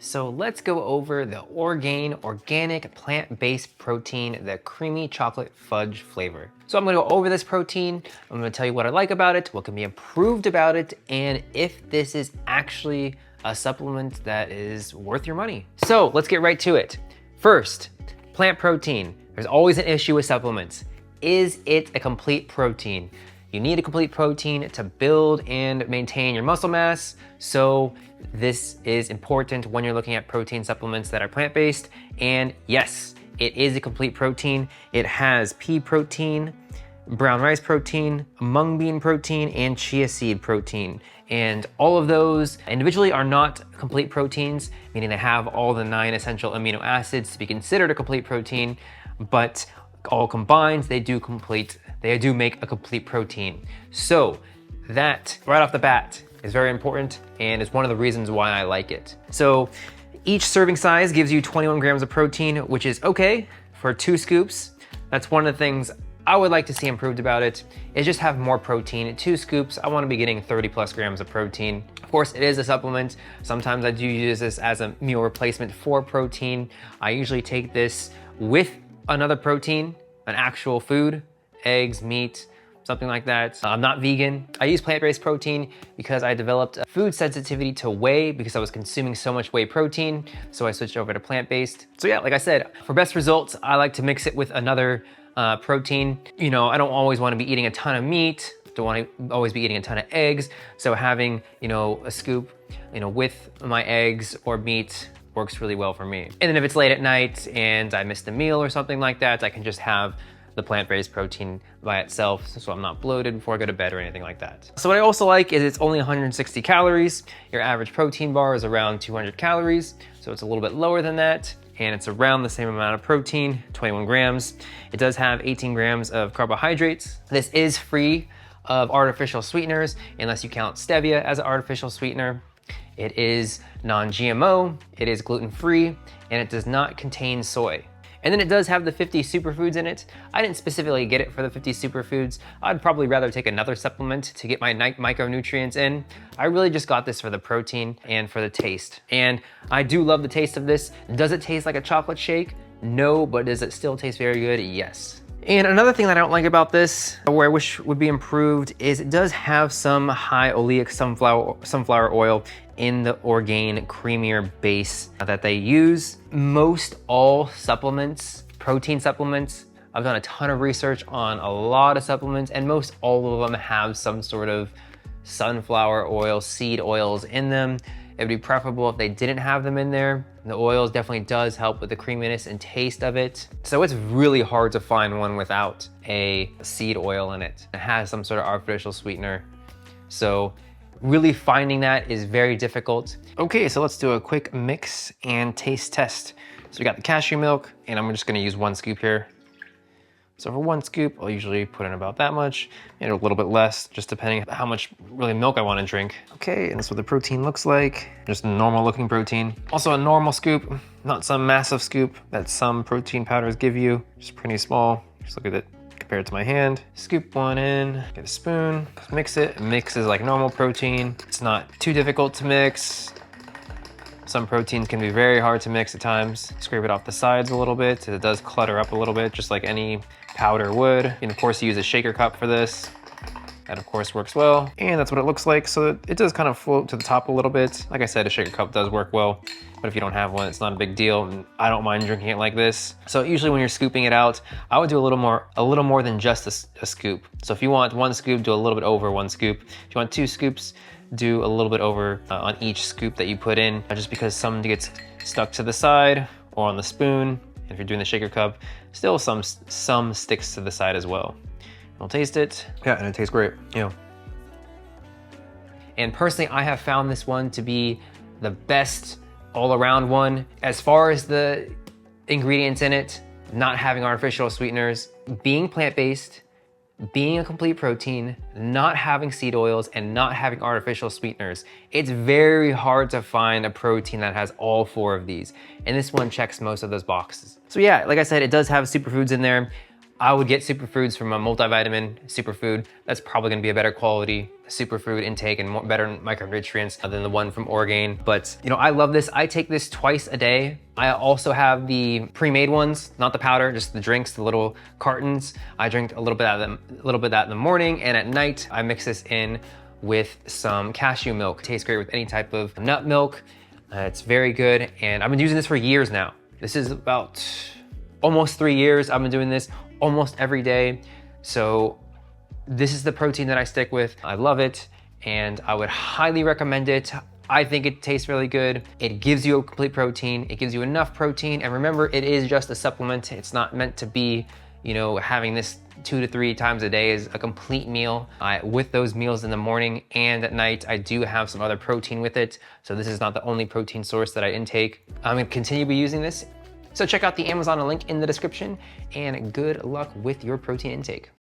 So let's go over the Orgain Organic Plant-Based Protein, the creamy chocolate fudge flavor. So I'm gonna go over this protein, I'm gonna tell you what I like about it, what can be improved about it, and if this is actually a supplement that is worth your money. So let's get right to it. First, plant protein. There's always an issue with supplements. Is it a complete protein? You need a complete protein to build and maintain your muscle mass. So this is important when you're looking at protein supplements that are plant-based. And yes, it is a complete protein. It has pea protein, brown rice protein, mung bean protein, and chia seed protein. And all of those individually are not complete proteins, meaning they have all the 9 essential amino acids to be considered a complete protein, but all combined, they do make a complete protein. So that right off the bat is very important and is one of the reasons why I like it. So each serving size gives you 21 grams of protein, which is okay for 2 scoops. That's one of the things I would like to see improved about it, is just have more protein. 2 scoops, I wanna be getting 30 plus grams of protein. Of course, it is a supplement. Sometimes I do use this as a meal replacement for protein. I usually take this with another protein, an actual food, eggs, meat, something like that. I'm not vegan. I use plant-based protein because I developed a food sensitivity to whey because I was consuming so much whey protein. So I switched over to plant-based. So yeah, like I said, for best results, I like to mix it with another protein. You know, I don't always want to be eating a ton of meat. Don't want to always be eating a ton of eggs. So having, a scoop, with my eggs or meat works really well for me. And then if it's late at night and I missed a meal or something like that, I can just have the plant-based protein by itself, so I'm not bloated before I go to bed or anything like that. So what I also like is it's only 160 calories. Your average protein bar is around 200 calories, so it's a little bit lower than that, and it's around the same amount of protein, 21 grams. It does have 18 grams of carbohydrates. This is free of artificial sweeteners, unless you count stevia as an artificial sweetener. It is non-GMO, it is gluten-free, and it does not contain soy. And then it does have the 50 superfoods in it. I didn't specifically get it for the 50 superfoods. I'd probably rather take another supplement to get my micronutrients in. I really just got this for the protein and for the taste. And I do love the taste of this. Does it taste like a chocolate shake? No, but does it still taste very good? Yes. And another thing that I don't like about this, or I wish would be improved, is it does have some high oleic sunflower oil in the Orgain creamier base that they use. Most all supplements, protein supplements, I've done a ton of research on a lot of supplements, and most all of them have some sort of sunflower oil, seed oils in them. It would be preferable if they didn't have them in there. The oils definitely does help with the creaminess and taste of it. So it's really hard to find one without a seed oil in it. It has some sort of artificial sweetener. So really finding that is very difficult. Okay, so let's do a quick mix and taste test. So we got the cashew milk, and I'm just gonna use 1 scoop here. So for 1 scoop, I'll usually put in about that much, and a little bit less, just depending on how much really milk I want to drink. Okay, and that's what the protein looks like. Just a normal looking protein. Also a normal scoop, not some massive scoop that some protein powders give you. Just pretty small. Just look at it compared to my hand. Scoop 1 in, get a spoon, mix it. It mixes like normal protein. It's not too difficult to mix. Some proteins can be very hard to mix at times. Scrape it off the sides a little bit. It does clutter up a little bit, just like any powder would. You can of course use a shaker cup for this. That of course works well. And that's what it looks like. So it does kind of float to the top a little bit. Like I said, a shaker cup does work well, but if you don't have one, it's not a big deal. And I don't mind drinking it like this. So usually when you're scooping it out, I would do a little more than just a scoop. So if you want 1 scoop, do a little bit over 1 scoop. If you want 2 scoops, do a little bit over on each scoop that you put in, just because some gets stuck to the side or on the spoon. If you're doing the shaker cup, still some sticks to the side as well. We'll taste it. Yeah, and it tastes great. And personally, I have found this one to be the best all-around one. As far as the ingredients in it, not having artificial sweeteners, being plant-based, being a complete protein, not having seed oils, and not having artificial sweeteners. It's very hard to find a protein that has all 4 of these. And this one checks most of those boxes. So yeah, like I said, it does have superfoods in there. I would get superfoods from a multivitamin superfood. That's probably gonna be a better quality superfood intake and better micronutrients than the one from Orgain. But you know, I love this. I take this twice a day. I also have the pre-made ones, not the powder, just the drinks, the little cartons. I drink a little bit of that in the morning, and at night I mix this in with some cashew milk. It tastes great with any type of nut milk. It's very good, and I've been using this for years now. This is about almost 3 years. I've been doing this almost every day. So this is the protein that I stick with. I love it, and I would highly recommend it. I think it tastes really good. It gives you a complete protein. It gives you enough protein. And remember, it is just a supplement. It's not meant to be, you know, having this 2 to 3 times a day is a complete meal. With those meals in the morning and at night, I do have some other protein with it. So this is not the only protein source that I intake. I'm gonna continue to be using this. So check out the Amazon link in the description, and good luck with your protein intake.